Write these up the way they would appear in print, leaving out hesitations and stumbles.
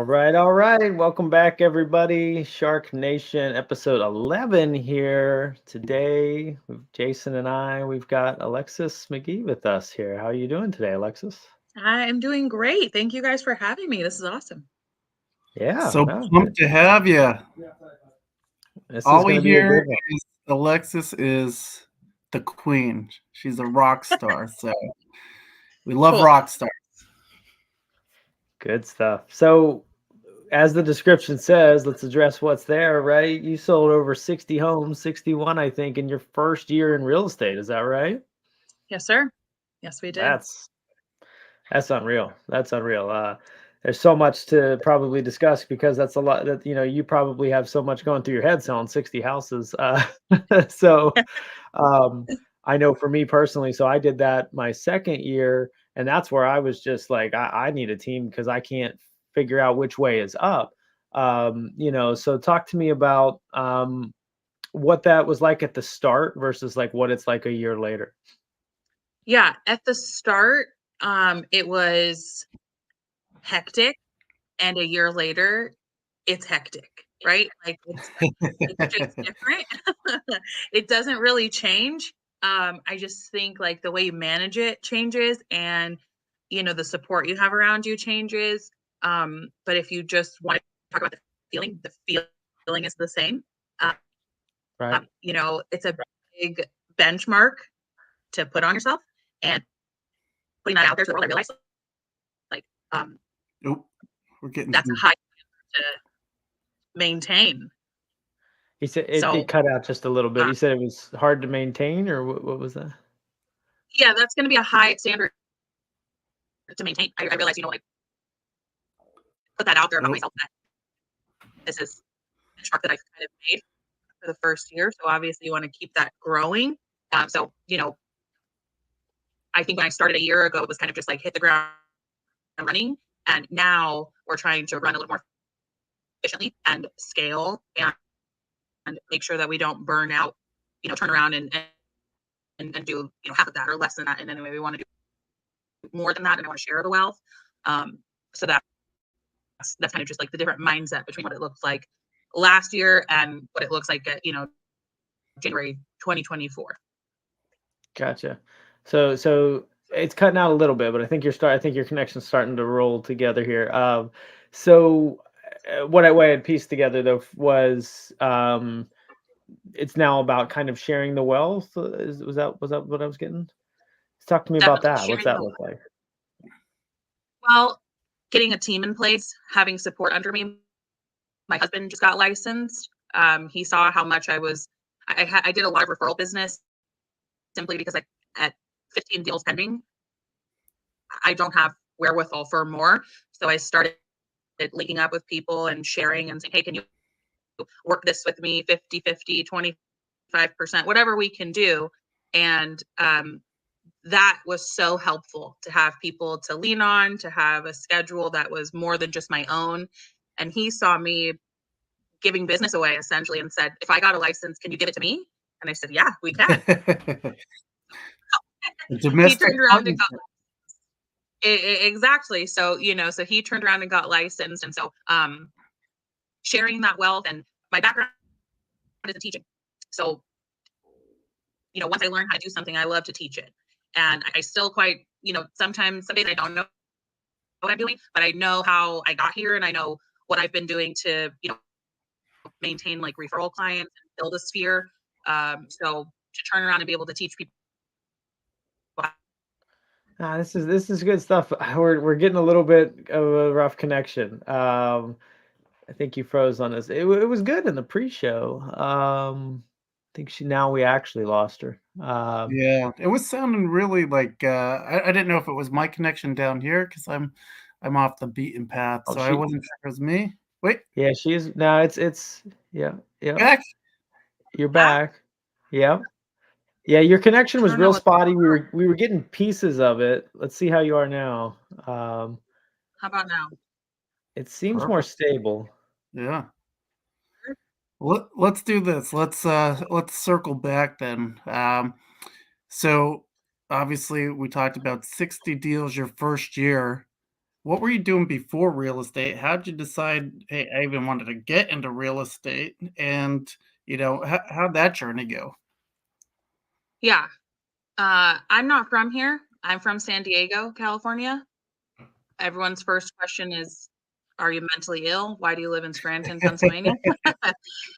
All right, all right. Welcome back, everybody. SharkNation episode 11 here today. Jason and we've got Alexsis Mcghee with us here. How are you doing today, Alexis? I am doing great. Thank you guys for having me. This is awesome. Yeah, So no, pumped to have you. this is All going we to be a hear good one. is Alexis is the queen. She's a rock star. So we love Cool. rock stars. Good stuff. So, as the description says, let's address what's there, right? You sold over 60 homes, 61, I think, in your first year in real estate. Is that right? Yes, sir. Yes, we did. That's unreal. That's unreal. There's so much to probably discuss because that's a lot that you probably have so much going through your head selling 60 houses. So um, I know for me personally, so I did that my second year, and that's where I was just like, I need a team because I can't figure out which way is up. So talk to me about what that was like at the start versus like what it's like a year later. Yeah, at the start, it was hectic, and a year later, it's hectic, right? Like it's just different. It doesn't really change. I just think like the way you manage it changes, and the support you have around you changes. But if you just want to talk about the feeling is the same. Right. It's a big benchmark to put on yourself, and putting that out there so the world realize, like, Nope. We're getting that's a high to maintain. He said So, it cut out just a little bit. You said it was hard to maintain, or what was that? yeah, that's going to be a high standard to maintain. I realize, like, put that out there about myself, that this is a benchmark that I've kind of made for the first year. So obviously you want to keep that growing. So, I think when I started a year ago, it was kind of just like hit the ground running. And now we're trying to run a little more efficiently and scale and make sure that we don't burn out, turn around and do, half of that or less than that. And anyway, we want to do more than that, and I want to share the wealth. So that's kind of just like the different mindset between what it looks like last year and what it looks like at, January 2024. Gotcha. So it's cutting out a little bit, but I think I think your connection's starting to roll together here. So what I had pieced together though was it's now about kind of sharing the wealth. Was that what I was getting? Talk to me about Definitely that. What's that look like? Well, getting a team in place, having support under me. My husband just got licensed. He saw how much I did a lot of referral business simply because at 15 deals pending, I don't have wherewithal for more. So I started linking up with people and sharing and saying, hey, can you work this with me 50-50, 25%, whatever we can do. And that was so helpful to have people to lean on, to have a schedule that was more than just my own. And he saw me giving business away essentially and said, if I got a license, can you give it to me? And I said, yeah, we can. He turned around and got exactly. So, so he turned around and got licensed. And so sharing that wealth, and my background is in teaching. So, once I learn how to do something, I love to teach it. And I still quite, some days I don't know what I'm doing, but I know how I got here, and I know what I've been doing to, maintain like referral clients and build a sphere. So to turn around and be able to teach people. This is good stuff. We're getting a little bit of a rough connection. I think you froze on us. It was good in the pre-show. I think now we actually lost her. Yeah, it was sounding really like I didn't know if it was my connection down here because I'm off the beaten path, so I wasn't sure it was me. Wait. Yeah, she's now. It's yeah. Back. You're back. Yep. Yeah, your connection was real spotty. We were getting pieces of it. Let's see how you are now. How about now? It seems more stable. Yeah. Let's do this. Let's circle back then. So obviously we talked about 60 deals your first year. What were you doing before real estate? How'd you decide, "Hey, I even wanted to get into real estate," and, how'd that journey go? Yeah. I'm not from here. I'm from San Diego, California. Everyone's first question is, "Are you mentally ill? Why do you live in Scranton, Pennsylvania?"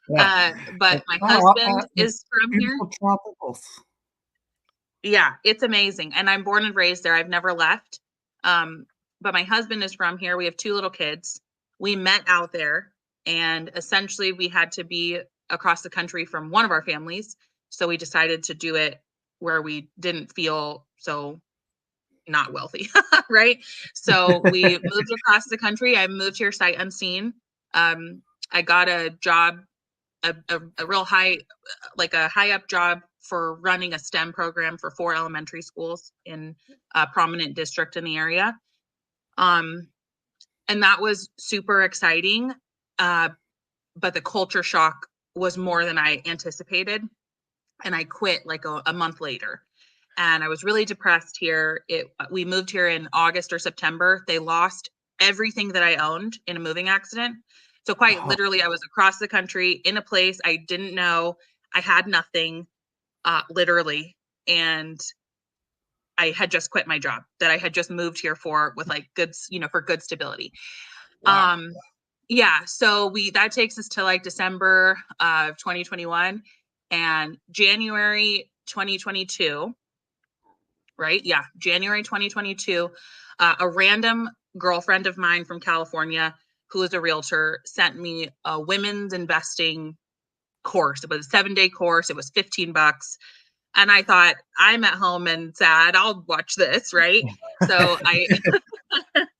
Yeah. But my Oh, husband the is from here. beautiful tropicals. Yeah, it's amazing, and I'm born and raised there, I've never left. But my husband is from here, we have 2 little kids. We met out there, and essentially, we had to be across the country from one of our families, so we decided to do it where we didn't feel so not wealthy, right? So, we moved across the country, I moved here sight unseen. I got a job, a real high like a high up job for running a STEM program for 4 elementary schools in a prominent district in the area. Um, and that was super exciting. Uh, but the culture shock was more than I anticipated. And I quit like a month later. And I was really depressed here. We moved here in August or September. They lost everything that I owned in a moving accident. So quite Oh, literally, I was across the country in a place I didn't know. I had nothing, literally, and I had just quit my job that I had just moved here for with like for good stability. wow. Um, yeah, so we that takes us to like December of 2021 and January 2022, right? Yeah, January 2022, a random girlfriend of mine from California who is a realtor sent me a women's investing course. It was a 7-day course. It was $15. And I thought, I'm at home and sad. I'll watch this, right? So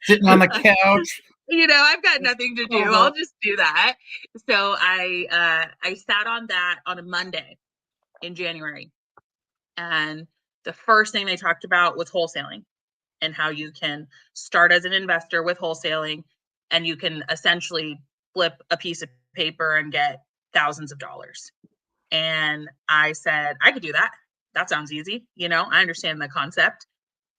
Sitting on the couch. I've got nothing to do. Uh-huh. I'll just do that. So I sat on that on a Monday in January, and the first thing they talked about was wholesaling and how you can start as an investor with wholesaling, and you can essentially flip a piece of paper and get thousands of dollars. And I said, I could do that. That sounds easy. I understand the concept.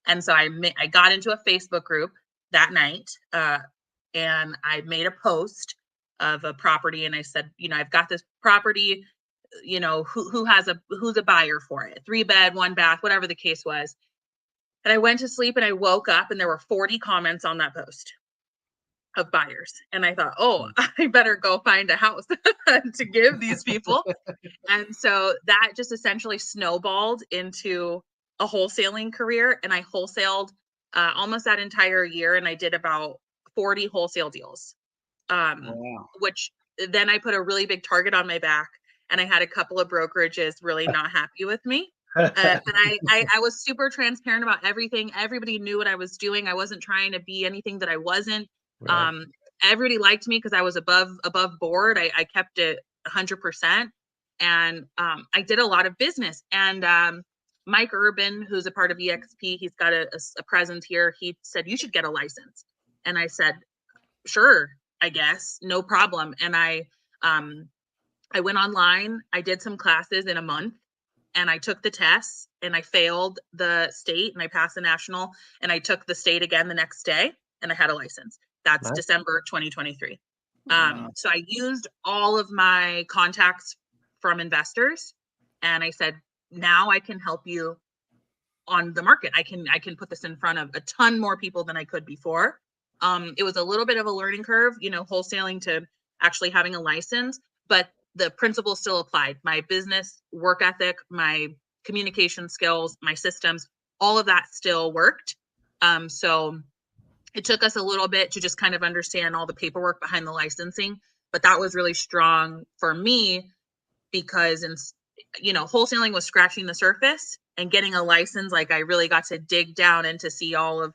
And so I got into a Facebook group that night, and I made a post of a property, and I said, I've got this property. Who's a buyer for it? 3-bed, 1-bath, whatever the case was. And I went to sleep, and I woke up, and there were 40 comments on that post of buyers. And I thought, oh, I better go find a house to give these people. And so that just essentially snowballed into a wholesaling career. And I wholesaled almost that entire year. And I did about 40 wholesale deals, Wow. which then I put a really big target on my back. And I had a couple of brokerages really not happy with me. But I was super transparent about everything. Everybody knew what I was doing. I wasn't trying to be anything that I wasn't. Right. Um, Everybody liked me because I was above board. I kept it 100%. And I did a lot of business. And Mike Urban, who's a part of EXP, he's got a presence here. He said, you should get a license. And I said, sure, I guess, no problem. And I went online. I did some classes in a month, and I took the tests, and I failed the state, and I passed the national, and I took the state again the next day, and I had a license. That's Nice. December 2023. Wow. So I used all of my contacts from investors, and I said, now I can help you on the market. I can put this in front of a ton more people than I could before. It was a little bit of a learning curve, wholesaling to actually having a license, but the principles still applied. My business work ethic, my communication skills, my systems, all of that still worked. So it took us a little bit to just kind of understand all the paperwork behind the licensing, but that was really strong for me because wholesaling was scratching the surface, and getting a license, like I really got to dig down and to see all of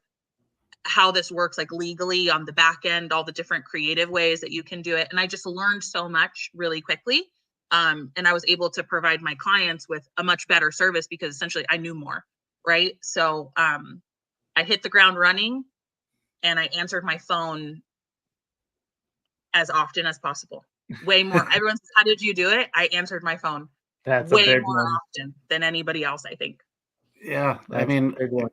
how this works, like legally on the back end, all the different creative ways that you can do it. And I just learned so much really quickly. And I was able to provide my clients with a much better service because essentially I knew more, right? So I hit the ground running, and I answered my phone as often as possible. Way more. Everyone says, how did you do it? I answered my phone That's a way big more one. often than anybody else, I think. Yeah, I That's a mean, big one.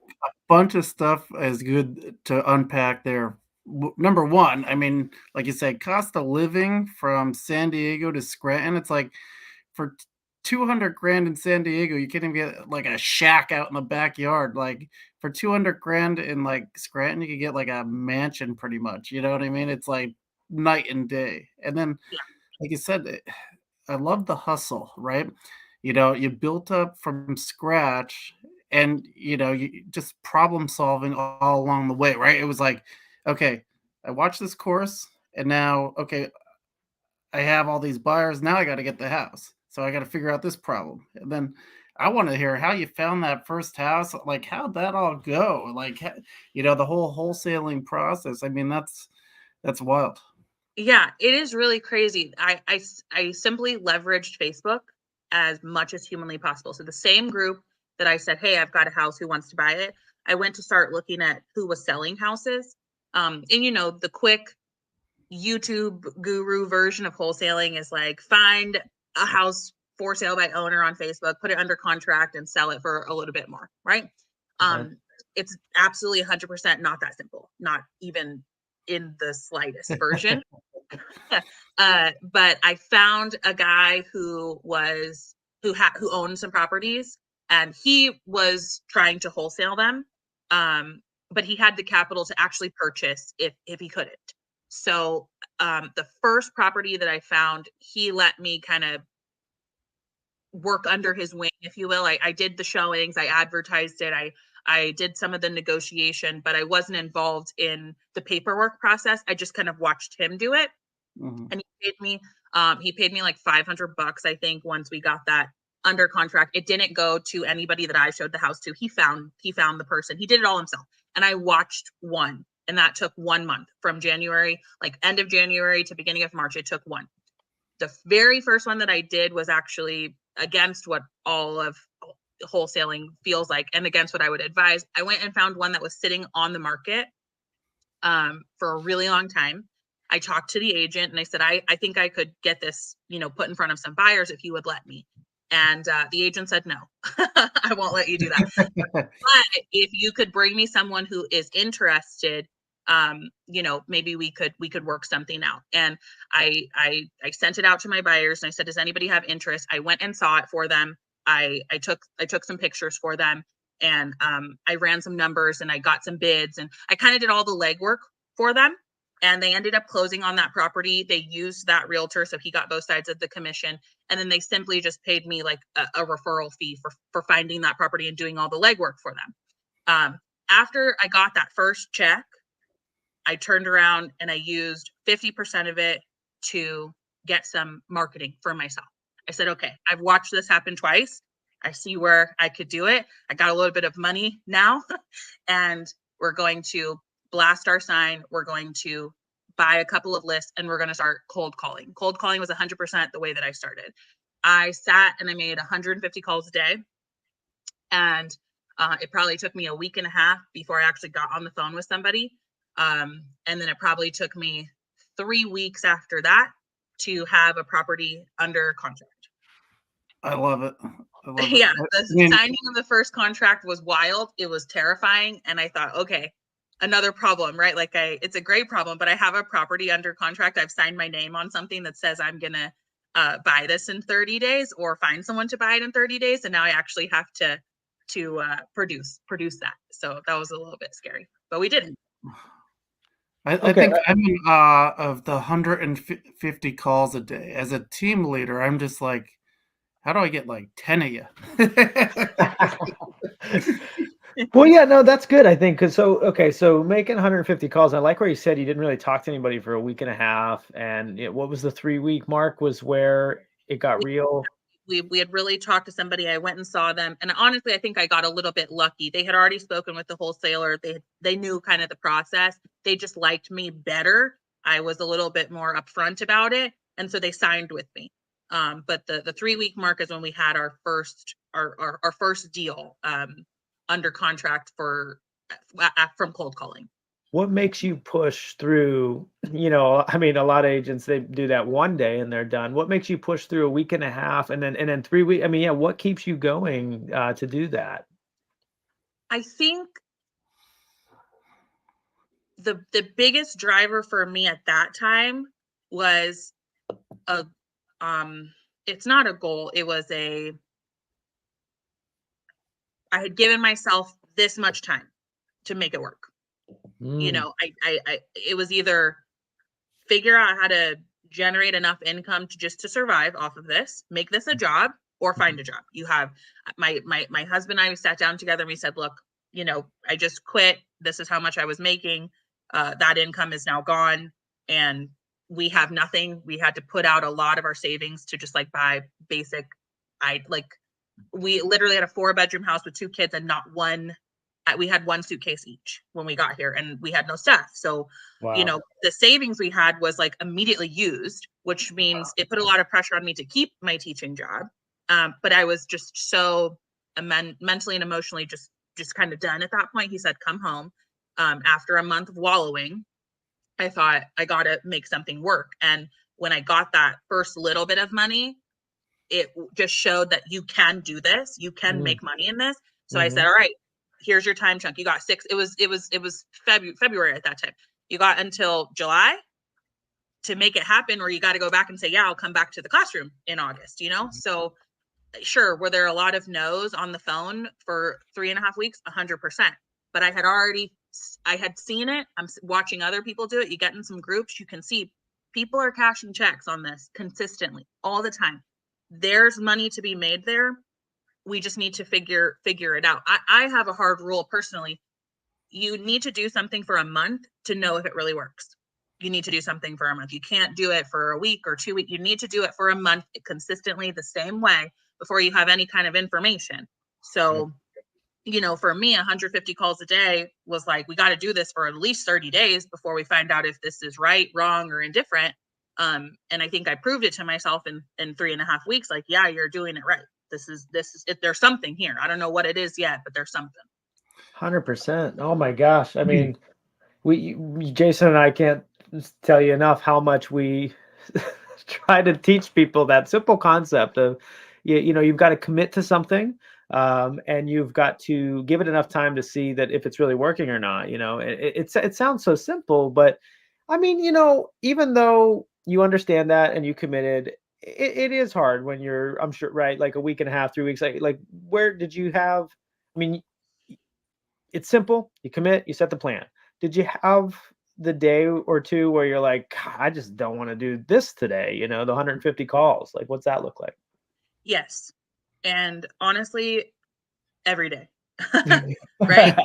bunch of stuff is good to unpack there. Number one, I mean, like you said, cost of living from San Diego to Scranton, it's like for 200 grand in San Diego, you can't even get like a shack out in the backyard. Like for 200 grand in like Scranton, you could get like a mansion pretty much. You know what I mean? It's like night and day. And then, Yeah. like you said, I love the hustle, right? You know, you built up from scratch and, you know, you just problem solving all along the way, right? It was like, okay, I watched this course and now, okay, I have all these buyers. Now I got to get the house. So I got to figure out this problem. And then I want to hear how you found that first house. Like, how'd that all go? Like, you know, the whole wholesaling process. I mean, that's wild. Yeah, it is really crazy. I simply leveraged Facebook as much as humanly possible. So the same group that I said, "Hey, I've got a house. Who wants to buy it?" I went to start looking at who was selling houses. And the quick YouTube guru version of wholesaling is like find a house for sale by owner on Facebook, put it under contract, and sell it for a little bit more, right? Right. It's absolutely 100% not that simple, not even in the slightest version. But I found a guy who owned some properties, and he was trying to wholesale them. But he had the capital to actually purchase if he couldn't. So the first property that I found, he let me kind of work under his wing, if you will. I did the showings, I advertised it, I did some of the negotiation, but I wasn't involved in the paperwork process. I just kind of watched him do it. Mhm. And he paid me like $500, I think, once we got that under contract. It didn't go to anybody that I showed the house to. He found the person. He did it all himself. And I watched one, and that took 1 month from January, like end of January to beginning of March. It took one. The very first one that I did was actually against what all of wholesaling feels like and against what I would advise. I went and found one that was sitting on the market for a really long time. I talked to the agent and I said, I think I could get this, put in front of some buyers if you would let me. And the agent said, no, I won't let you do that. But if you could bring me someone who is interested, maybe we could work something out. And I sent it out to my buyers and I said, does anybody have interest? I went and saw it for them. I took some pictures for them, and I ran some numbers and I got some bids, and I kind of did all the legwork for them. And they ended up closing on that property. They used that realtor, so he got both sides of the commission. And then they simply just paid me like a referral fee for finding that property and doing all the legwork for them. After I got that first check, I turned around and I used 50% of it to get some marketing for myself. I said, okay, I've watched this happen twice. I see where I could do it. I got a little bit of money now, and we're going to blast our sign. We're going to buy a couple of lists, and we're going to start cold calling. Cold calling was 100% the way that I started. I sat and I made 150 calls a day, and it probably took me a week and a half before I actually got on the phone with somebody. And then it probably took me 3 weeks after that to have a property under contract. I love it. I love it. Yeah, I the mean, signing of the first contract was wild. It was terrifying. And I thought, okay, another problem, right? Like it's a great problem, but I have a property under contract. I've signed my name on something that says I'm going to buy this in 30 days or find someone to buy it in 30 days. And now I actually have to produce that. So that was a little bit scary, but we did it. I Okay. think I'm in awe of the 150 calls a day. As a team leader, I'm just like, how do I get like 10 of you? Well, yeah, no, that's good, I think, because so making 150 calls. I like where you said you didn't really talk to anybody for a week and a half, and what was the 3-week mark was where it got real. We had really talked to somebody. I went and saw them, and honestly, I think I got a little bit lucky. They had already spoken with the wholesaler. They knew kind of the process. They just liked me better. I was a little bit more upfront about it, and so they signed with me. But the 3-week mark is when we had our first deal under contract from cold calling. What makes you push through? I mean, a lot of agents, they do that one day and they're done. What makes you push through a week and a half and then 3 weeks? I mean, yeah, what keeps you going to do that? I think the biggest driver for me at that time was a it's not a goal, it was I had given myself this much time to make it work. You Mm, know, it was either figure out how to generate enough income to survive off of this, make this a job, or find a job. You have my husband and I sat down together and we said, look, you know, I just quit. This is how much I was making. That income is now gone, and we have nothing. We had to put out a lot of our savings to just like buy basic. I like we literally had a 4-bedroom house with 2 kids and not one. We had 1 suitcase each when we got here, and we had no staff. So, you wow. know, the savings we had was like immediately used, which means it put a lot of pressure on me to keep my teaching job. But I was just so mentally and emotionally just kind of done at that point. He said, "Come home." After a month of wallowing, I thought I got to make something work. And when I got that first little bit of money, it just showed that you can do this, you can Mm, make money in this. So I said, mhm. all right, here's your time chunk. You got 6, it was February at that time. You got until July to make it happen, or you got to go back and say, yeah, I'll come back to the classroom in August, you know? So sure, were there a lot of no's on the phone for 3.5 weeks? 100%. But I had seen it. I'm watching other people do it. You get in some groups, you can see people are cashing checks on this consistently all the time. There's money to be made there. We just need to figure it out. I have a hard rule personally. You need to do something for a month to know if it really works. You need to do something for a month. You can't do it for a week or 2 weeks. You need to do it for a month consistently the same way before you have any kind of information. Yep. So, you know, for me, 150 calls a day was like, we got to do this for at least 30 days before we find out if this is right, wrong, or indifferent. And I think I proved it to myself in 3.5 weeks. Like, yeah, you're doing it right. This is it. There's something here. I don't know what it is yet, but there's something. 100%. Oh my gosh. I mean, Jason and I can't tell you enough how much we try to teach people that simple concept of, you know, you've got to commit to something, and you've got to give it enough time to see that if it's really working or not. You know, it sounds so simple, but I mean, you know, even though you understand that and you committed, it is hard when you're, I'm sure, right? Like a week and a half, 3 weeks. Like where did you have? I mean, it's simple. You commit, you set the plan. Did you have the day or two where you're like, "God, I just don't want to do this today, you know, the 150 calls." Like, what's that look like? Yes. And honestly, every day. Right?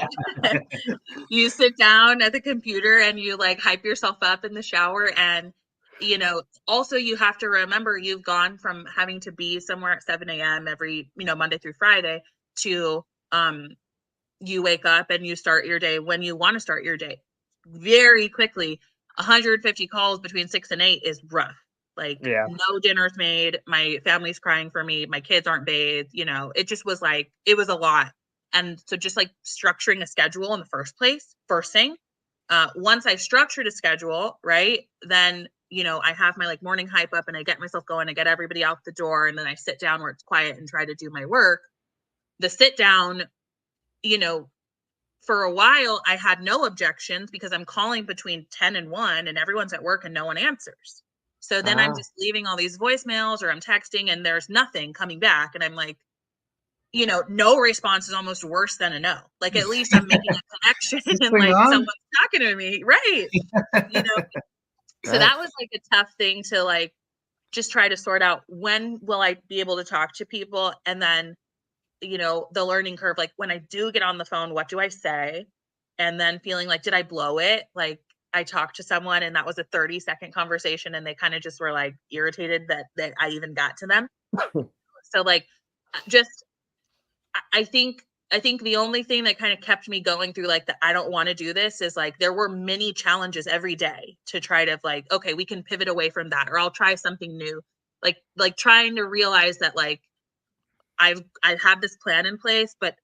You sit down at the computer and you like hype yourself up in the shower, and you know, also you have to remember you've gone from having to be somewhere at 7 a.m. every, you know, Monday through Friday to you wake up and you start your day when you want to start your day. Very quickly, 150 calls between 6 and 8 is rough. Like, Yeah. no dinner's made, my family's crying for me, my kids aren't bathed, you know, it just was like, it was a lot. And so just like structuring a schedule in the first place, first thing, once I structured a schedule, right, then, you know, I have my like morning hype up and I get myself going, I get everybody out the door, and then I sit down where it's quiet and try to do my work. The sit down, you know, for a while I had no objections because I'm calling between 10 and 1 and everyone's at work and no one answers. So then I'm Ah, just leaving all these voicemails or I'm texting and there's nothing coming back. And I'm like, you know, no response is almost worse than a no. Like, at least I'm making a connection This and thing like on? someone's talking to me. Right. You know, so right. that was like a tough thing to like just try to sort out, when will I be able to talk to people? And then, you know, the learning curve, like when I do get on the phone, what do I say? And then feeling like, did I blow it? Like, I talked to someone and that was a 30-second conversation and they kind of just were like irritated that I even got to them. So like, just I think the only thing that kind of kept me going through like the I don't want to do this is like there were many challenges every day to try to like, okay, we can pivot away from that, or I'll try something new. Like trying to realize that like I have this plan in place, but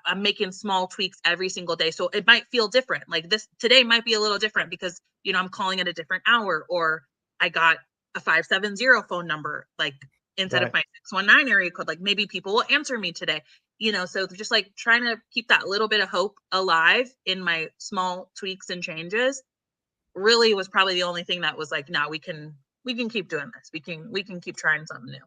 I'm making small tweaks every single day. So it might feel different. Like this today might be a little different because, you know, I'm calling at a different hour, or I got a 570 phone number, like instead of Right. my 619 area code. Like maybe people will answer me today. So just like trying to keep that little bit of hope alive in my small tweaks and changes really was probably the only thing that was like, no, we can keep doing this. We can keep trying something new.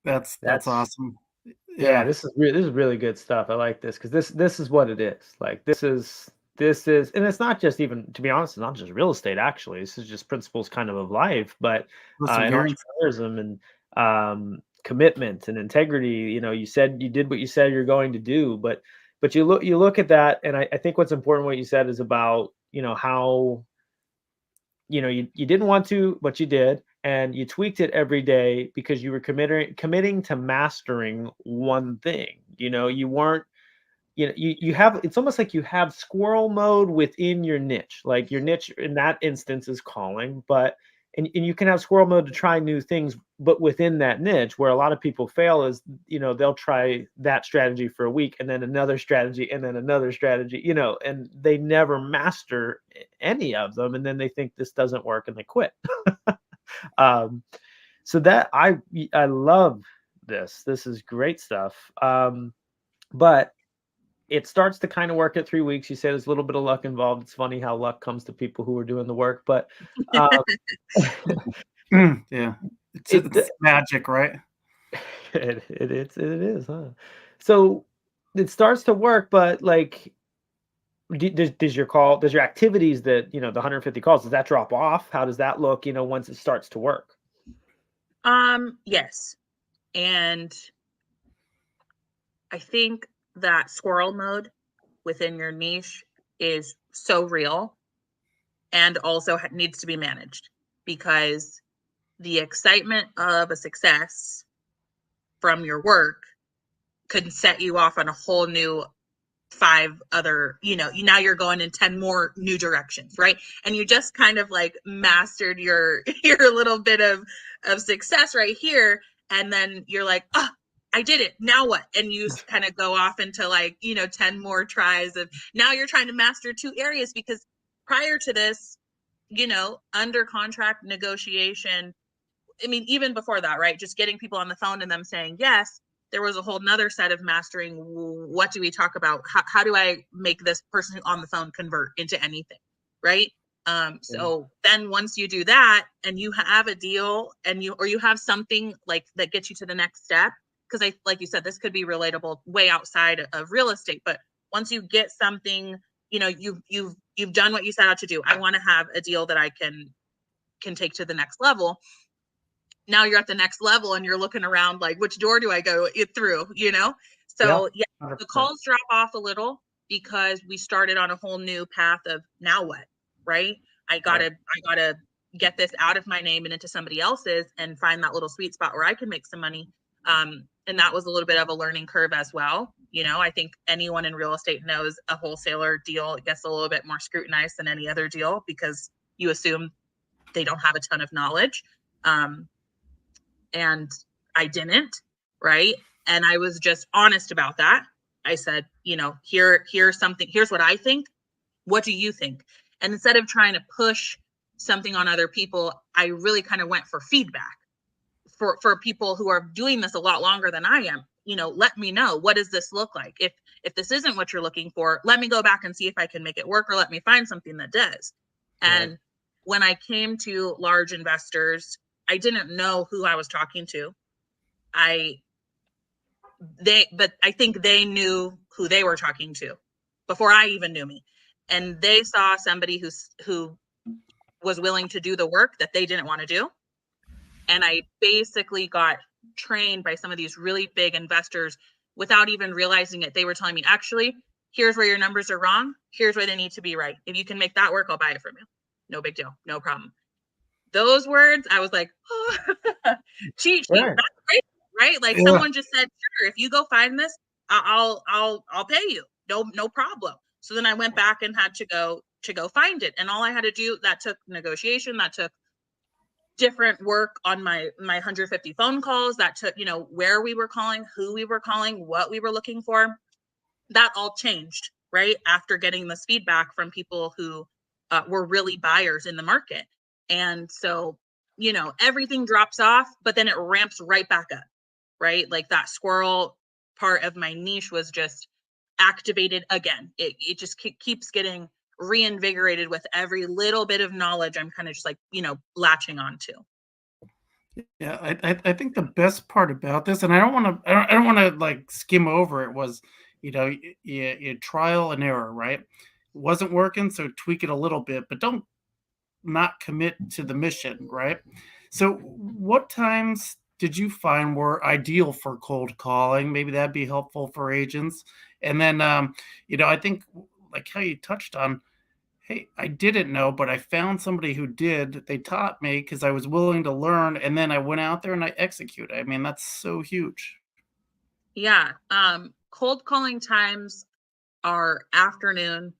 That's That's awesome. Yeah, Yeah. this is really good stuff. I like this because this is what it is. Like and it's not just even, to be honest, it's not just real estate. Actually, this is just principles kind of life, but in Perseverance. entrepreneurism and commitment and integrity. You said you did what you said you're going to do, but you look at that, and I think what's important what you said is about how you didn't want to, but you did, and you tweaked it every day because you were committing to mastering one thing. You weren't, you have, it's almost like you have squirrel mode within your niche. Like your niche in that instance is calling, but and you can have squirrel mode to try new things, but within that niche. Where a lot of people fail is, they'll try that strategy for a week and then another strategy and then another strategy, and they never master any of them, and then they think this doesn't work and they quit. um so that I love this. This is great stuff. But it starts to kind of work at 3 weeks. You said there's a little bit of luck involved. It's funny how luck comes to people who are doing the work, but um, Yeah. It's it it's magic, right? it is, huh? So it starts to work, but like, does your activities that the 150 calls, does that drop off? How does that look? Once it starts to work? Yes. And I think that squirrel mode within your niche is so real and also needs to be managed, because the excitement of a success from your work could set you off on a whole new 5 other, now you're going in 10 more new directions, right? And you just kind of like mastered your your little bit of success right here, and then you're like, oh, I did it, now what? And you kind of go off into like 10 more tries of, now you're trying to master 2 areas, because prior to this, under contract negotiation, I mean, even before that, right? Just getting people on the phone and them saying yes, there was a whole nother set of mastering. What do we talk about? How do I make this person on the phone convert into anything, right? Yeah. So then once you do that and you have a deal, and you have something like that gets you to the next step, because like you said, this could be relatable way outside of real estate, but once you get something, you've done what you set out to do. I want to have a deal that I can take to the next level. Now you're at the next level and you're looking around like, which door do I go through, Yeah, So yeah, the 100%. calls drop off a little because we started on a whole new path of, now what, right? I Right. gotta get this out of my name and into somebody else's, and find that little sweet spot where I can make some money. And that was a little bit of a learning curve as well. I think anyone in real estate knows a wholesaler deal gets a little bit more scrutinized than any other deal, because you assume they don't have a ton of knowledge. Um, and I didn't, right? And I was just honest about that. I said, here's something, here's what I think. What do you think? And instead of trying to push something on other people, I really kind of went for feedback for people who are doing this a lot longer than I am. Let me know, what does this look like? If this isn't what you're looking for, let me go back and see if I can make it work, or let me find something that does. Right. And when I came to large investors, I didn't know who I was talking to. I but I think they knew who they were talking to before I even knew me. And they saw somebody who was willing to do the work that they didn't want to do. And I basically got trained by some of these really big investors without even realizing it. They were telling me, actually, here's where your numbers are wrong. Here's where they need to be right. If you can make that work, I'll buy it from you. No big deal. No problem. Those words, I was like, oh, cheat sheet. Right. That's great, right? Like Yeah. someone just said, sure, if you go find this, I'll pay you. No problem. So then I went back and had to go find it. And all I had to do, that took negotiation, that took different work on my 150 phone calls, that took, where we were calling, who we were calling, what we were looking for. That all changed, right? After getting this feedback from people who were really buyers in the market. And so, everything drops off, but then it ramps right back up, right? Like that squirrel part of my niche was just activated again. It just keeps getting reinvigorated with every little bit of knowledge I'm kind of just like, latching onto. Yeah, I think the best part about this, and I don't want to I don't want to like skim over it, was you trial and error, right? Wasn't working, so tweak it a little bit, but don't not commit to the mission, right? So, what times did you find were ideal for cold calling? Maybe that'd be helpful for agents. And then, I think like how you touched on, hey, I didn't know, but I found somebody who did. They taught me because I was willing to learn, and then I went out there and I executed. I mean, that's so huge. Yeah. Cold calling times are afternoon,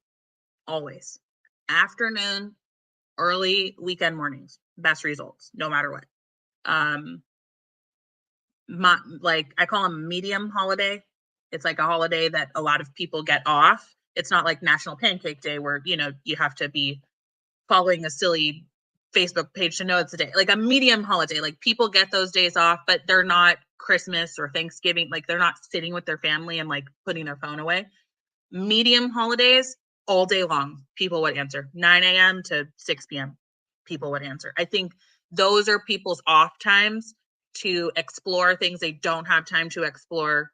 always. Afternoon, early weekend mornings, best results, no matter what. Um, like I call them medium holiday. It's like a holiday that a lot of people get off. It's not like National Pancake Day where, you have to be following a silly Facebook page to know it's a day. Like a medium holiday, like people get those days off, but they're not Christmas or Thanksgiving. Like they're not sitting with their family and like putting their phone away. Medium holidays, all day long, people would answer. 9 a.m. to 6 p.m. people would answer. I think those are people's off times to explore things they don't have time to explore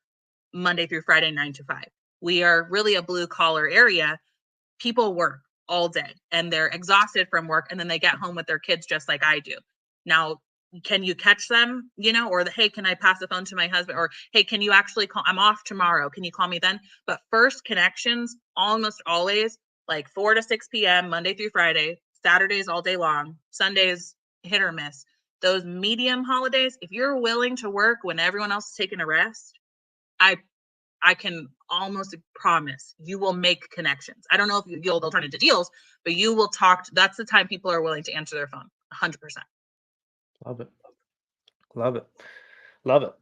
Monday through Friday, 9 to 5. We are really a blue collar area. People work all day and they're exhausted from work, and then they get home with their kids just like I do. Now, can you catch them, or hey, can I pass the phone to my husband? Or hey, can you actually call? I'm off tomorrow. Can you call me then? But first connections, almost always like 4 to 6 p.m., Monday through Friday, Saturdays all day long, Sundays hit or miss. Those medium holidays, if you're willing to work when everyone else is taking a rest, I I can almost promise you will make connections. I don't know if they'll turn into deals, but you will talk. That's the time people are willing to answer their phone. 100%. Love it. Love it. Love it.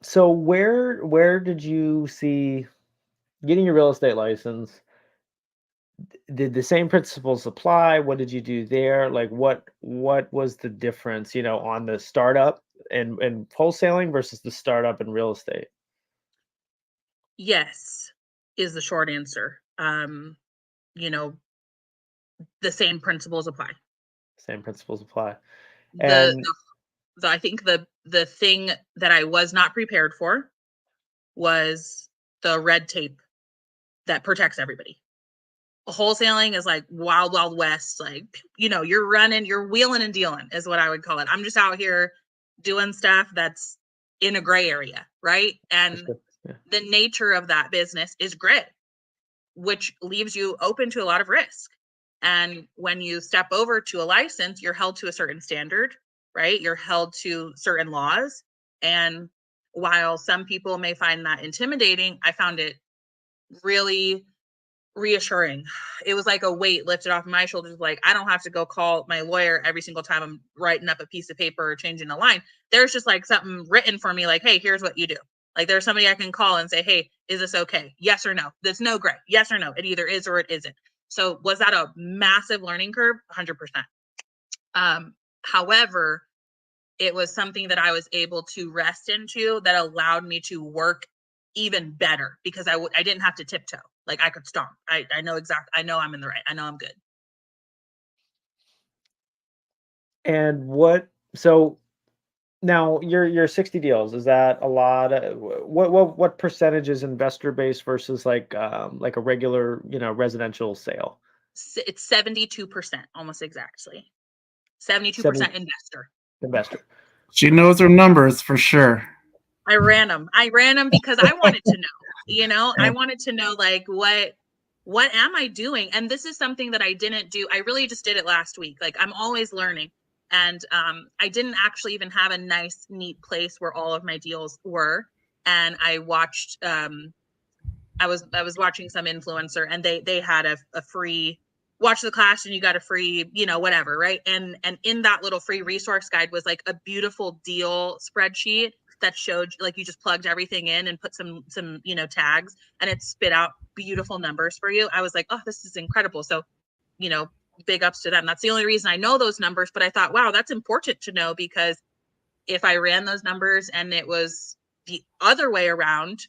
So where did you see getting your real estate license? Did the same principles apply? What did you do there? Like what was the difference, on the startup and wholesaling versus the startup in real estate? Yes, is the short answer. You know, the same principles apply. Same principles apply. The, And I think the thing that I was not prepared for was the red tape that protects everybody. Wholesaling is like wild, wild west. Like, you're wheeling and dealing is what I would call it. I'm just out here doing stuff that's in a gray area, right? for And sure. Yeah. the nature of that business is grit, which leaves you open to a lot of risk. And when you step over to a license, you're held to a certain standard, right? You're held to certain laws. And while some people may find that intimidating, I found it really reassuring. It was like a weight lifted off my shoulders. Like, I don't have to go call my lawyer every single time I'm writing up a piece of paper or changing a line. There's just like something written for me, like, hey, here's what you do. Like, there's somebody I can call and say, hey, is this okay? Yes or no? There's no gray. Yes or no. It either is or it isn't. So was that a massive learning curve? 100%. However, it was something that I was able to rest into that allowed me to work even better because I didn't have to tiptoe. Like I could stomp. I know I know I'm in the right. I know I'm good. And so now your 60 deals, is that a lot? What percentage is investor base versus like a regular, residential sale? It's 72%, almost exactly. 70 72% investor. investor. She knows her numbers for sure. I ran them. I ran them because I wanted to know, I wanted to know like what am I doing? And this is something that I didn't do. I really just did it last week. Like I'm always learning. And I didn't actually even have a nice, neat place where all of my deals were. And I watched I was watching some influencer and they had a free watch the class and you got a free, whatever, right? And in that little free resource guide was like a beautiful deal spreadsheet that showed like you just plugged everything in and put some tags and it spit out beautiful numbers for you. I was like, oh, this is incredible. So, you know, big ups to them. That's the only reason I know those numbers, but I thought, wow, that's important to know because if I ran those numbers and it was the other way around,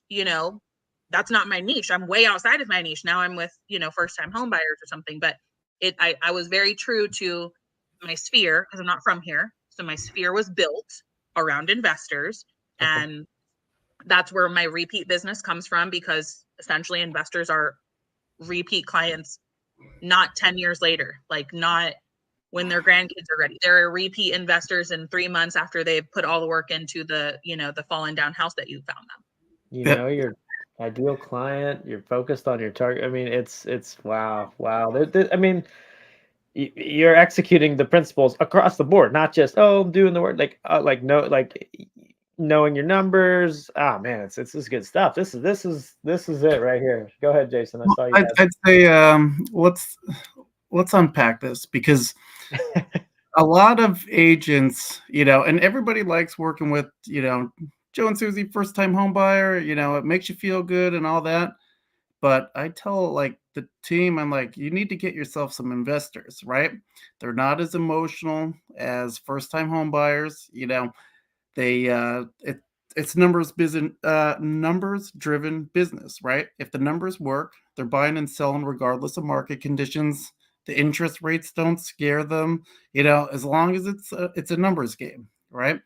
that's not my niche. I'm way outside of my niche. Now I'm with, first time home buyers or something. But I was very true to my sphere because I'm not from here. So my sphere was built around investors. Okay. And that's where my repeat business comes from, because essentially investors are repeat clients, not 10 years later, like not when their grandkids are ready. They're repeat investors in 3 months after they've put all the work into the, the fallen down house that you found them. You Yeah. know your ideal client, you're focused on your target. I mean, it's wow, wow. I mean, you're executing the principles across the board, not just, oh, I'm doing the work, like no, knowing your numbers. Ah, man, this is good stuff. This is it right here. Go ahead, Jason. I Well, saw you I'd say let's unpack this, because had. a lot of agents, and everybody likes working with, Joe and Susie, first time home buyer, it makes you feel good and all that. But I tell like the team, I'm like, you need to get yourself some investors, right? They're not as emotional as first time home buyers. They it's numbers driven business, right? If the numbers work, they're buying and selling regardless of market conditions. The interest rates don't scare them, as long as it's a numbers game, right?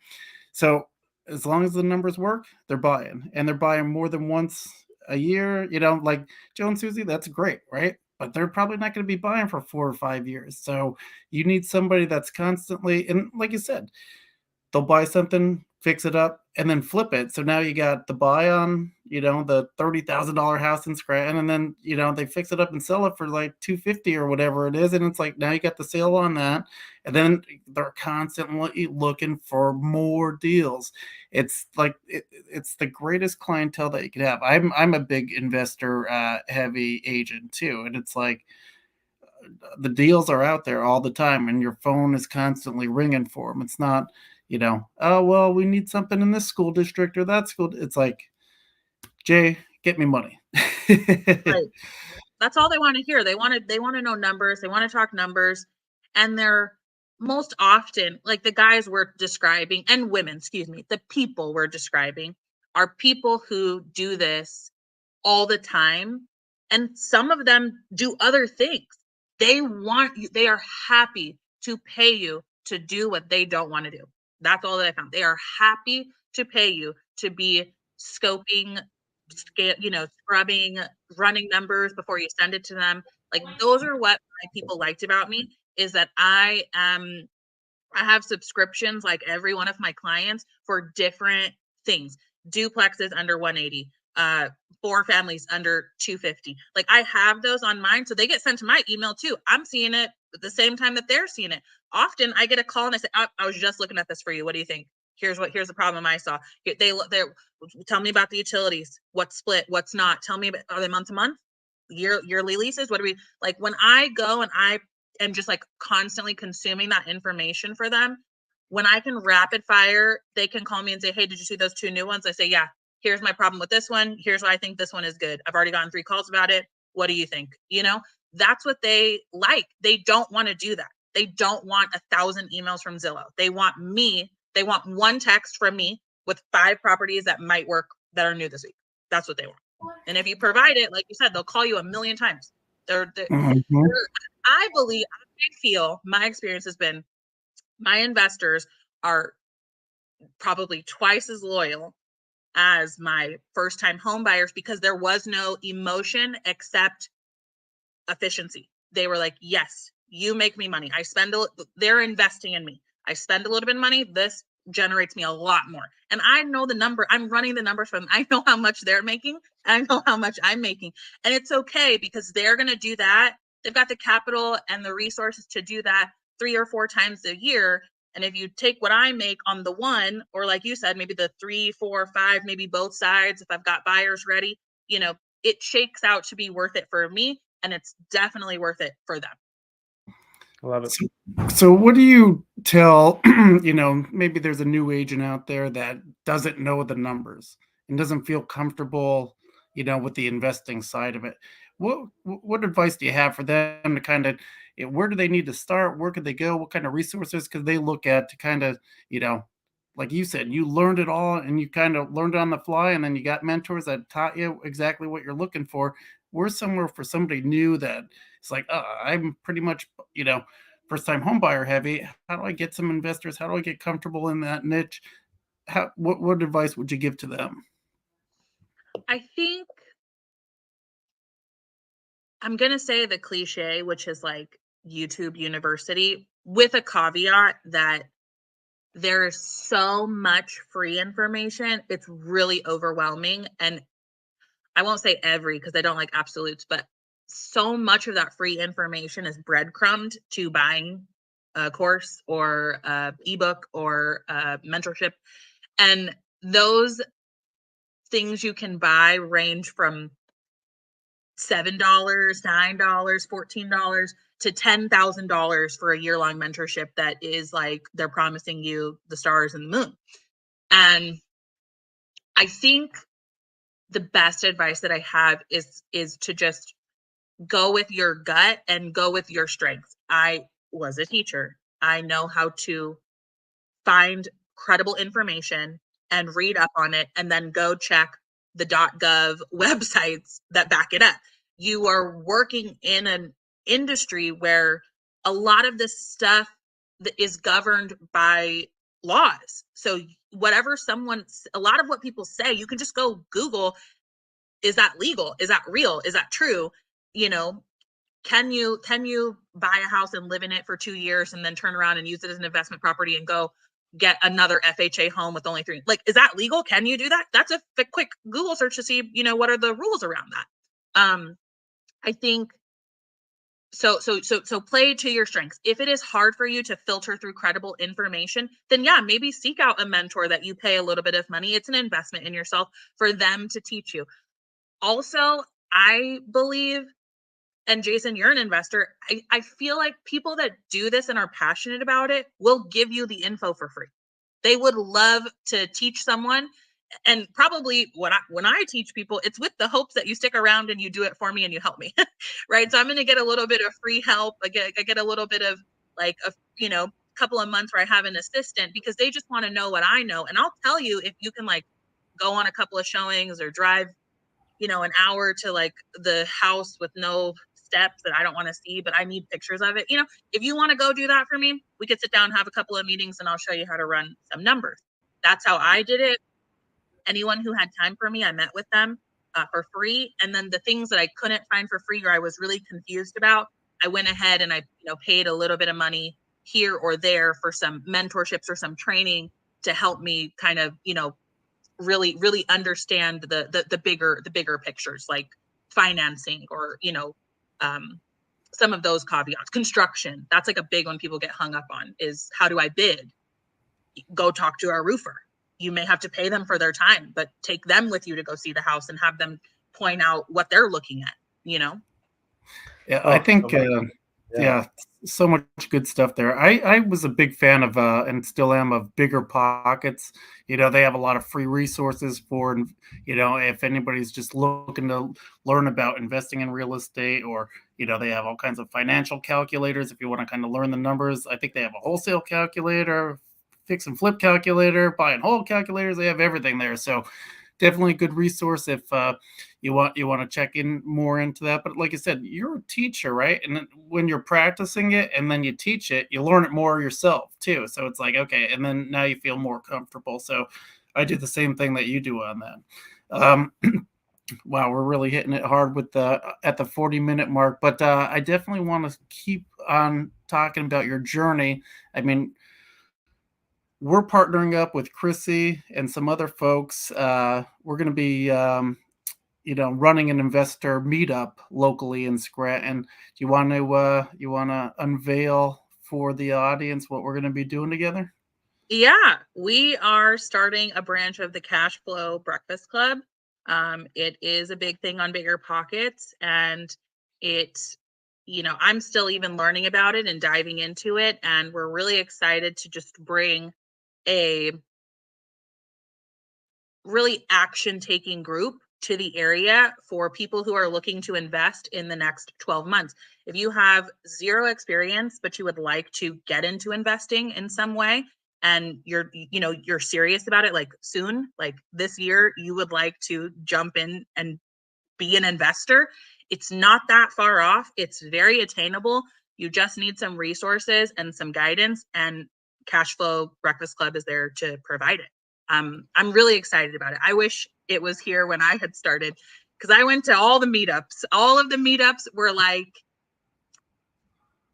So as long as the numbers work, they're buying, and they're buying more than once a year. Like Joe and Susie, that's great, right? But they're probably not going to be buying for 4 or 5 years. So you need somebody that's constantly, and like you said, they'll buy something, fix it up, and then flip it. So now you got the buy on, the $30,000 house in Scranton, and then they fix it up and sell it for like 250 or whatever it is, and it's like now you got the sale on that, and then they're constantly looking for more deals. It's like it's the greatest clientele that you could have. I'm a big investor heavy agent too, and it's like the deals are out there all the time, and your phone is constantly ringing for them. It's not, oh, well, we need something in this school district or that school. It's like, Jay, get me money. Right. That's all they want to hear. They want to know numbers. They want to talk numbers. And they're most often, like the guys we're describing, and women, excuse me, the people we're describing are people who do this all the time. And some of them do other things. They are happy to pay you to do what they don't want to do. That's all that I found. They are happy to pay you to be scoping, scrubbing, running numbers before you send it to them. Like those are what my people liked about me, is that I have subscriptions like every one of my clients for different things. Duplexes under 180, 4 families under 250. Like I have those on mine, so they get sent to my email too. I'm seeing it at the same time that they're seeing it. Often I get a call and I say, I was just looking at this for you. What do you think? Here's the problem I saw. They tell me about the utilities. What's split? What's not? Tell me about, are they month to month? Yearly leases? What do we like? When I go and I am just like constantly consuming that information for them, when I can rapid fire, they can call me and say, hey, did you see those 2 new ones? I say, yeah, here's my problem with this one. Here's why I think this one is good. I've already gotten 3 calls about it. What do you think? That's what they like. They don't want to do that. They don't want 1,000 emails from Zillow. They want me. They want one text from me with 5 properties that might work that are new this week. That's what they want. And if you provide it, like you said, they'll call you a million times. They're Mhm. I believe, I feel my experience has been my investors are probably twice as loyal as my first time home buyers, because there was no emotion except efficiency. They were like, yes, you make me money. They're investing in me. I spend a little bit of money. This generates me a lot more. And I know the number. I'm running the numbers from, I know how much they're making. And I know how much I'm making. And it's okay, because they're going to do that. They've got the capital and the resources to do that 3 or 4 times a year. And if you take what I make on the one, or like you said, maybe the 3, 4, 5, maybe both sides, if I've got buyers ready, it shakes out to be worth it for me. And it's definitely worth it for them. I love it. So, so what do you tell, maybe there's a new agent out there that doesn't know the numbers and doesn't feel comfortable, with the investing side of it. What advice do you have for them to kind of, where do they need to start? Where could they go? What kind of resources could they look at to kind of, you know, like you said, you learned it all and you kind of learned it on the fly, and then you got mentors that taught you exactly what you're looking for. We're somewhere for somebody new that it's like, I'm pretty much, first time home buyer heavy. How do I get some investors? How do I get comfortable in that niche? What advice would you give to them? I think I'm going to say the cliche, which is like YouTube University, with a caveat that there's so much free information. It's really overwhelming. And I won't say every because I don't like absolutes, but so much of that free information is breadcrumbed to buying a course or a ebook or a mentorship. And those things you can buy range from $7, $9, $14 to $10,000 for a year-long mentorship that is like they're promising you the stars and the moon. And I think the best advice that I have is to just go with your gut and go with your strengths. I was a teacher. I know how to find credible information and read up on it and then go check the .gov websites that back it up. You are working in an industry where a lot of this stuff that is governed by laws. So whatever a lot of what people say, you can just go Google, is that legal? Is that real? Is that true? You know, can you buy a house and live in it for 2 years and then turn around and use it as an investment property and go get another FHA home with only 3? Like, is that legal? Can you do that? That's a quick Google search to see, what are the rules around that. I think so play to your strengths. If it is hard for you to filter through credible information, then yeah, maybe seek out a mentor that you pay a little bit of money. It's an investment in yourself for them to teach you. Also, I believe, and Jason, you're an investor. I feel like people that do this and are passionate about it will give you the info for free. They would love to teach someone. And probably when I teach people, it's with the hopes that you stick around and you do it for me and you help me. Right. So I'm going to get a little bit of free help. I get a little bit of like couple of months where I have an assistant because they just want to know what I know. And I'll tell you, if you can like go on a couple of showings or drive an hour to like the house with no steps that I don't want to see, but I need pictures of it. If you want to go do that for me, we could sit down, have a couple of meetings, and I'll show you how to run some numbers. That's how I did it. Anyone who had time for me, I met with them for free. And then the things that I couldn't find for free or I was really confused about, I went ahead and I paid a little bit of money here or there for some mentorships or some training to help me kind of, really understand the bigger pictures, like financing or some of those caveats. Construction, that's like a big one people get hung up on, is how do I bid? Go talk to our roofer. You may have to pay them for their time, but take them with you to go see the house and have them point out what they're looking at. Yeah, I Oh, so think, much. Yeah. yeah, so much good stuff there. I was a big fan of, and still am, of Bigger Pockets. They have a lot of free resources for, if anybody's just looking to learn about investing in real estate, or, they have all kinds of financial calculators if you want to kind of learn the numbers. I think they have a wholesale calculator, fix and flip calculator, buy and hold calculators. They have everything there. So definitely a good resource if you want to check in more into that. But like I said, you're a teacher, right? And then when you're practicing it and then you teach it, you learn it more yourself too. So it's like, okay, and then now you feel more comfortable. So I do the same thing that you do on that. Wow, we're really hitting it hard with the at the 40-minute mark, but I definitely want to keep on talking about your journey. I mean, we're partnering up with Chrissy and some other folks. We're going to be, running an investor meetup locally in Scranton. Do you want to unveil for the audience what we're going to be doing together? Yeah, we are starting a branch of the Cash Flow Breakfast Club. It is a big thing on Bigger Pockets, and I'm still even learning about it and diving into it, and we're really excited to just bring a really action-taking group to the area for people who are looking to invest in the next 12 months. If you have zero experience, but you would like to get into investing in some way, and you're serious about it, like soon, like this year, you would like to jump in and be an investor, it's not that far off. It's very attainable. You just need some resources and some guidance, and Cashflow Breakfast Club is there to provide it. I'm really excited about it. I wish it was here when I had started, because I went to all the meetups. All of the meetups were like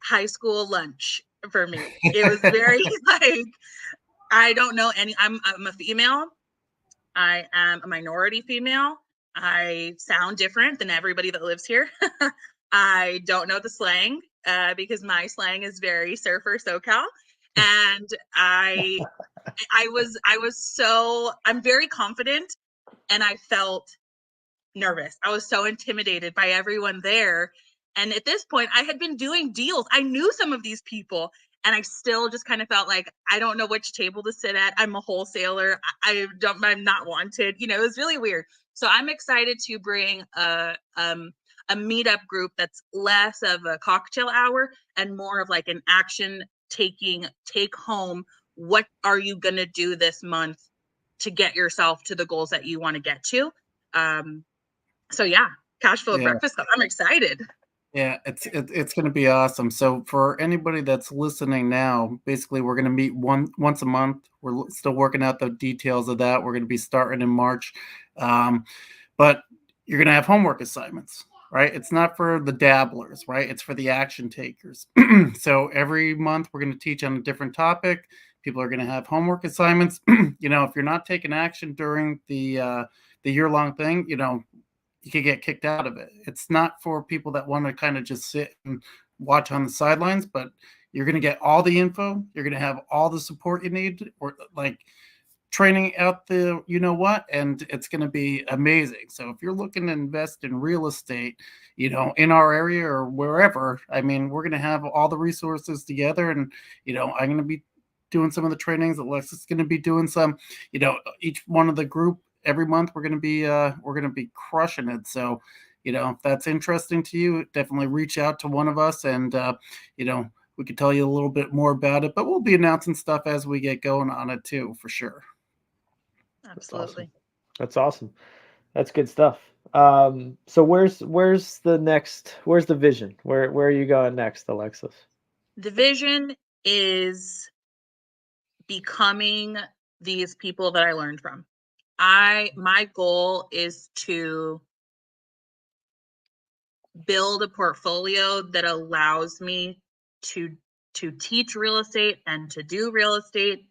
high school lunch for me. It was very like, I don't know any. I'm a female. I am a minority female. I sound different than everybody that lives here. I don't know the slang because my slang is very surfer SoCal, and I'm very confident, and I felt nervous. I was so intimidated by everyone there. And at this point, I had been doing deals. I knew some of these people, and I still just kind of felt like I don't know which table to sit at. I'm a wholesaler. I'm not wanted. It was really weird. So I'm excited to bring a meetup group that's less of a cocktail hour and more of like an action take home. What are you going to do this month to get yourself to the goals that you want to get to? So yeah, Cashflow Breakfast Club. I'm excited. Yeah, it's going to be awesome. So for anybody that's listening now, basically we're going to meet once a month. We're still working out the details of that. We're going to be starting in March, but you're going to have homework assignments, right? It's not for the dabblers, right? It's for the action takers. So every month we're going to teach on a different topic. People are going to have homework assignments. If you're not taking action during the year-long thing, you could get kicked out of it. It's not for people that want to kind of just sit and watch on the sidelines, but you're going to get all the info. You're going to have all the support you need, or like training out the, and it's going to be amazing. So if you're looking to invest in real estate, in our area or wherever, I mean, we're going to have all the resources together, and, I'm going to be doing some of the trainings. Alexis is going to be doing some, each one of the group every month we're going to be crushing it. So, if that's interesting to you, definitely reach out to one of us, and we could tell you a little bit more about it, but we'll be announcing stuff as we get going on it too, for sure. Absolutely. That's awesome. That's good stuff. So where's the vision? Where are you going next, Alexis? The vision is becoming these people that I learned from. My goal is to build a portfolio that allows me to teach real estate and to do real estate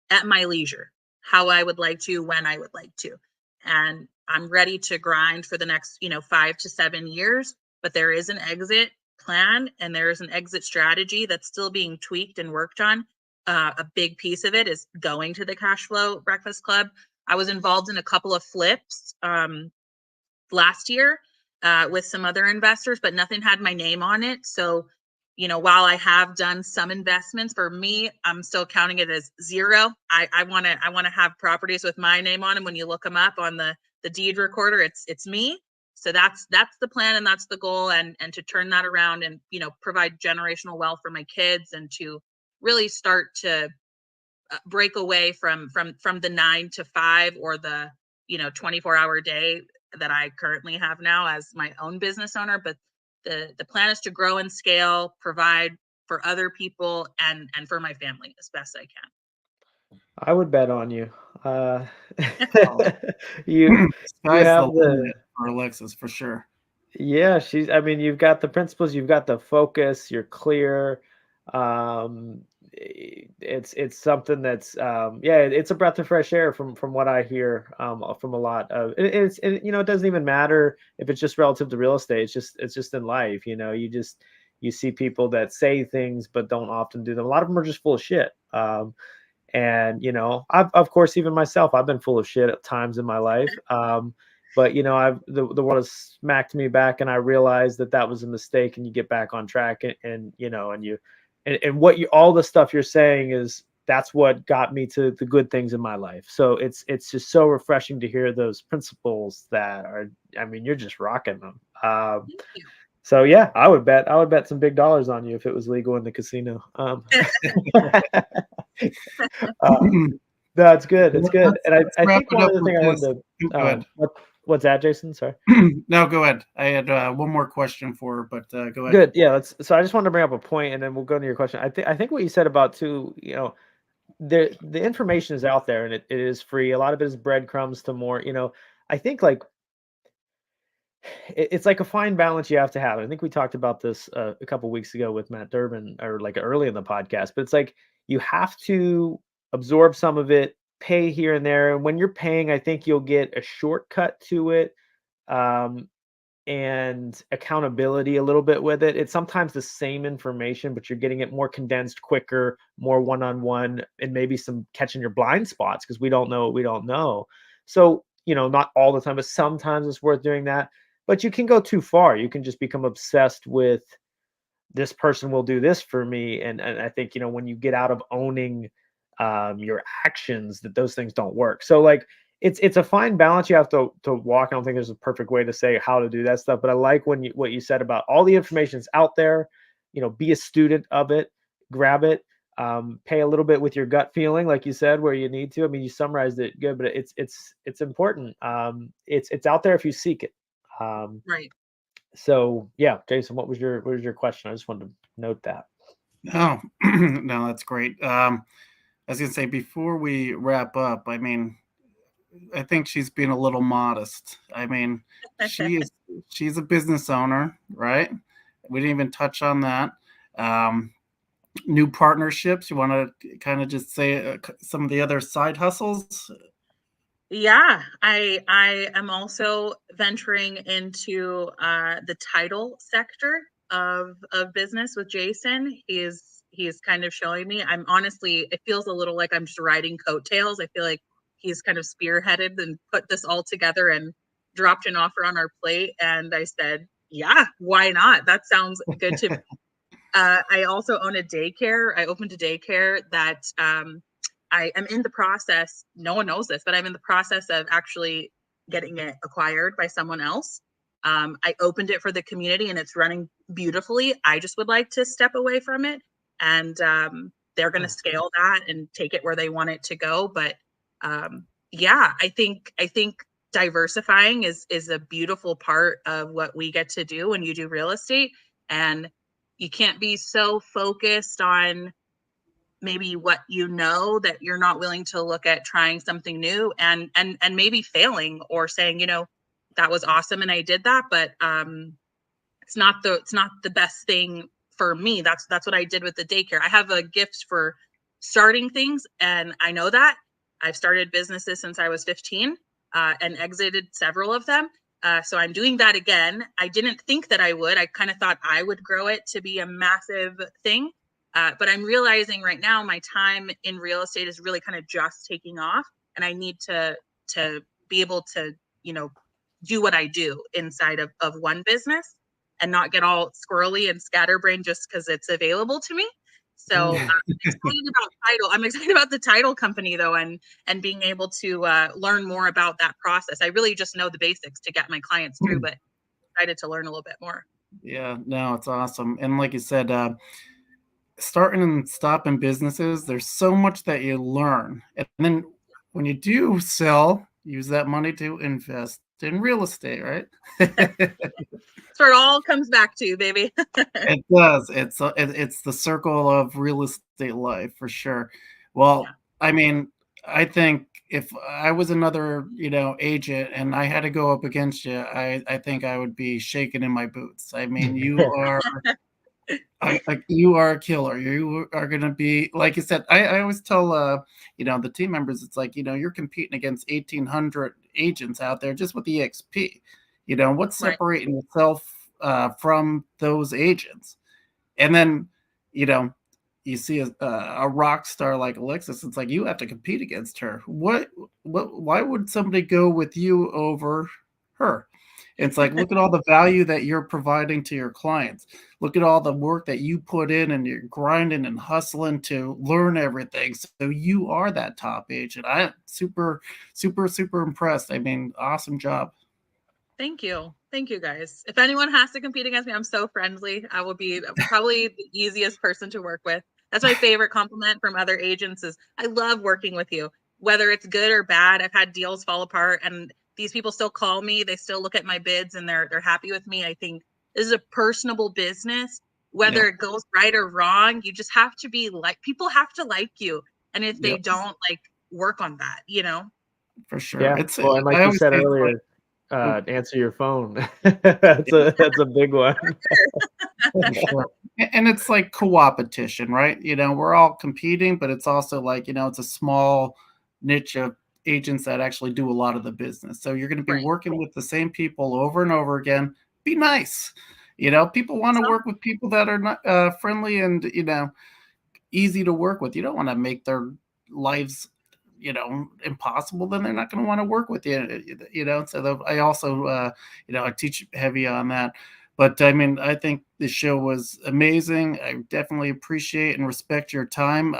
at my leisure, how I would like to, when I would like to. And I'm ready to grind for the next, 5 to 7 years, but there is an exit plan and there is an exit strategy that's still being tweaked and worked on. A big piece of it is going to the Cashflow Breakfast Club. I was involved in a couple of flips last year with some other investors, but nothing had my name on it. So, while I have done some investments, for me, I'm still counting it as zero. I want to have properties with my name on them. When you look them up on the deed recorder, it's me. So that's the plan and that's the goal, and to turn that around and provide generational wealth for my kids, and to really start to break away from the 9 to 5 or the 24-hour day that I currently have now as my own business owner. But the plan is to grow and scale, provide for other people and for my family as best I can. I would bet on you. Oh, You sky's have the the limit for Alexis, for sure. Yeah, I mean, you've got the principles, you've got the focus, you're clear. It's something that's yeah, it's a breath of fresh air from what I hear from a lot of it doesn't even matter if it's just relative to real estate. It's just in life, you see people that say things but don't often do them. A lot of them are just full of shit. And I've, of course, even myself, I've been full of shit at times in my life. But I've the world has smacked me back, and I realized that was a mistake, and you get back on track, and what all the stuff you're saying that's what got me to the good things in my life. So it's just so refreshing to hear those principles that are, I mean, you're just rocking them. So yeah, I would bet some big dollars on you if it was legal in the casino. Uh, that's good. It's good. And Let's I wrap think it one up other with thing I this. wanted to, Go ahead. what's that, Jason? Sorry. No, go ahead. I had one more question for her, but go ahead. Good. Yeah. So I just wanted to bring up a point, and then we'll go into your question. I think what you said about too, the information is out there, and it is free. A lot of it is breadcrumbs to more. I think like it's like a fine balance you have to have. I think we talked about this a couple weeks ago with Matt Durbin, or like early in the podcast. But it's like you have to absorb some of it, pay here and there, and when you're paying, I think you'll get a shortcut to it. Um, and accountability a little bit with it. It's sometimes the same information, but you're getting it more condensed, quicker, more one-on-one, and maybe some catching your blind spots because we don't know what we don't know. So, not all the time, but sometimes it's worth doing that. But you can go too far. You can just become obsessed with this person will do this for me. And I think, when you get out of owning your actions, that those things don't work. So like it's a fine balance you have to walk. I don't think there's a perfect way to say how to do that stuff, but I like what you said about all the information's out there. Be a student of it, grab it, pay a little bit with your gut feeling, like you said, where you need to. I mean, you summarized it good, but it's important. It's out there if you seek it. Right. So yeah, Jason, what was your question? I just wanted to note that. No, no, that's great. I was gonna say before we wrap up, I mean, I think she's being a little modest. I mean, she's a business owner, right? We didn't even touch on that. Um, New partnerships. You want to kind of just say some of the other side hustles? Yeah, I am also venturing into the title sector of business with Jason. He's kind of showing me. I'm honestly, it feels a little like I'm just riding coattails. I feel like he's kind of spearheaded and put this all together and dropped an offer on our plate. And I said, yeah, why not? That sounds good to me. I also own a daycare. I opened a daycare that I am in the process. No one knows this, but I'm in the process of actually getting it acquired by someone else. I opened it for the community and it's running beautifully. I just would like to step away from it, and they're going to scale that and take it where they want it to go. But yeah, I think diversifying is a beautiful part of what we get to do when you do real estate, and you can't be so focused on maybe what that you're not willing to look at trying something new and maybe failing or saying, that was awesome and I did that, but it's not the best thing for me. That's what I did with the daycare. I have a gift for starting things, and I know that. I've started businesses since I was 15 and exited several of them. So I'm doing that again. I didn't think that I would. I kind of thought I would grow it to be a massive thing. But I'm realizing right now my time in real estate is really kind of just taking off, and I need to be able to, do what I do inside of one business and not get all squirrely and scatterbrained just because it's available to me. So Yeah. I'm excited about title. I'm excited about the title company though, and being able to learn more about that process. I really just know the basics to get my clients through, but excited to learn a little bit more. Yeah, no, it's awesome. And like you said, starting and stopping businesses, there's so much that you learn. And then when you do sell, use that money to invest in real estate, right? That's where it all comes back to, baby. It does. It's the circle of real estate life for sure. Well, Yeah. I mean, I think if I was another, agent and I had to go up against you, I think I would be shaking in my boots. I mean, you are a killer. You are going to be, like you said. I always tell the team members, it's like, you're competing against 1,800 agents out there just with EXP. What's Right. separating yourself from those agents? And then, you know, you see a rock star like Alexis. It's like you have to compete against her. What? Why would somebody go with you over her? It's like, look at all the value that you're providing to your clients. Look at all the work that you put in and you're grinding and hustling to learn everything. So you are that top agent. I'm super, super, super impressed. I mean, awesome job. Thank you. Thank you guys. If anyone has to compete against me, I'm so friendly. I will be probably the easiest person to work with. That's my favorite compliment from other agents is I love working with you, whether it's good or bad. I've had deals fall apart and these people still call me. They still look at my bids and they're happy with me. I think this is a personable business. Yeah. Whether it goes right or wrong, you just have to be like, people have to like you. And if they Yep. don't, like, work on that, you know? For sure. Yeah. It's Well, and like I you always said say it's like, earlier, answer your phone. That's a big one. for sure. And it's like co-opetition, right? We're all competing, but it's also like, it's a small niche of agents that actually do a lot of the business. So you're going to be Right. working with the same people over and over again. Be nice. People want to So, work with people that are not friendly and, easy to work with. You don't want to make their lives, impossible. Then they're not going to want to work with you. So I also, I teach heavy on that. But I mean, I think the show was amazing. I definitely appreciate and respect your time.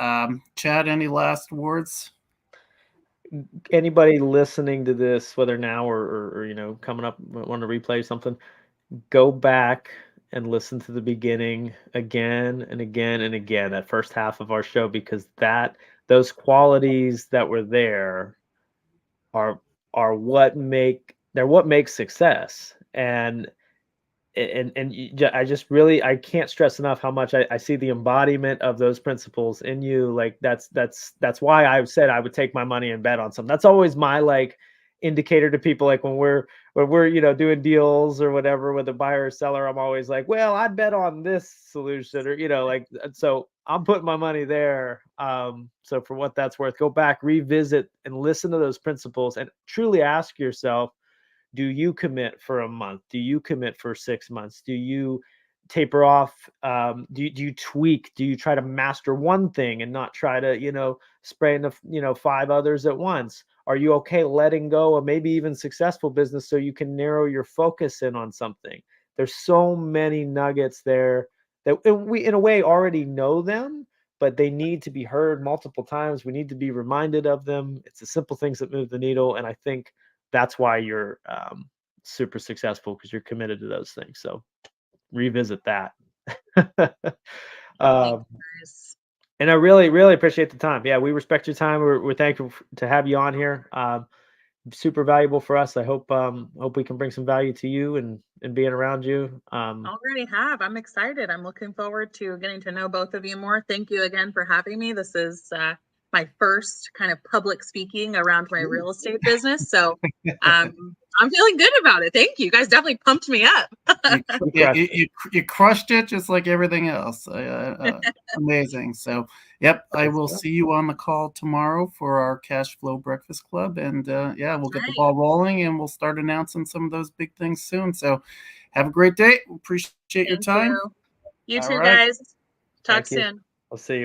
Chad, any last words? Anybody listening to this, whether now or coming up, want to replay something, go back and listen to the beginning again and again and again, that first half of our show, because those qualities that were there are they're what makes success. I just really, I can't stress enough how much I see the embodiment of those principles in you. Like that's why I've said I would take my money and bet on something. That's always my like indicator to people, like when we're doing deals or whatever with a buyer or seller. I'm always like, well, I'd bet on this solution, or like, so I'm putting my money there. So for what that's worth, go back, revisit, and listen to those principles, and truly ask yourself, do you commit for a month? Do you commit for 6 months? Do you taper off? Do you tweak? Do you try to master one thing and not try to spray into 5 others at once? Are you okay letting go of maybe even successful business so you can narrow your focus in on something? There's so many nuggets there that we in a way already know them, but they need to be heard multiple times. We need to be reminded of them. It's the simple things that move the needle, and I think that's why you're super successful, because you're committed to those things. So revisit that. thank you um, guys. and I really, really appreciate the time. Yeah, we respect your time. We're thankful to have you on here. Super valuable for us. I hope we can bring some value to you and being around you. Already have. I'm excited. I'm looking forward to getting to know both of you more. Thank you again for having me. This is my first kind of public speaking around my real estate business. So I'm feeling good about it. Thank you. You guys definitely pumped me up. You crushed it just like everything else. Amazing. So, yep, I will see you on the call tomorrow for our Cash Flow Breakfast Club. And yeah, we'll get the ball rolling and we'll start announcing some of those big things soon. So, have a great day. Appreciate your time. You All too, right. guys. Talk Thank you. soon. I'll see you.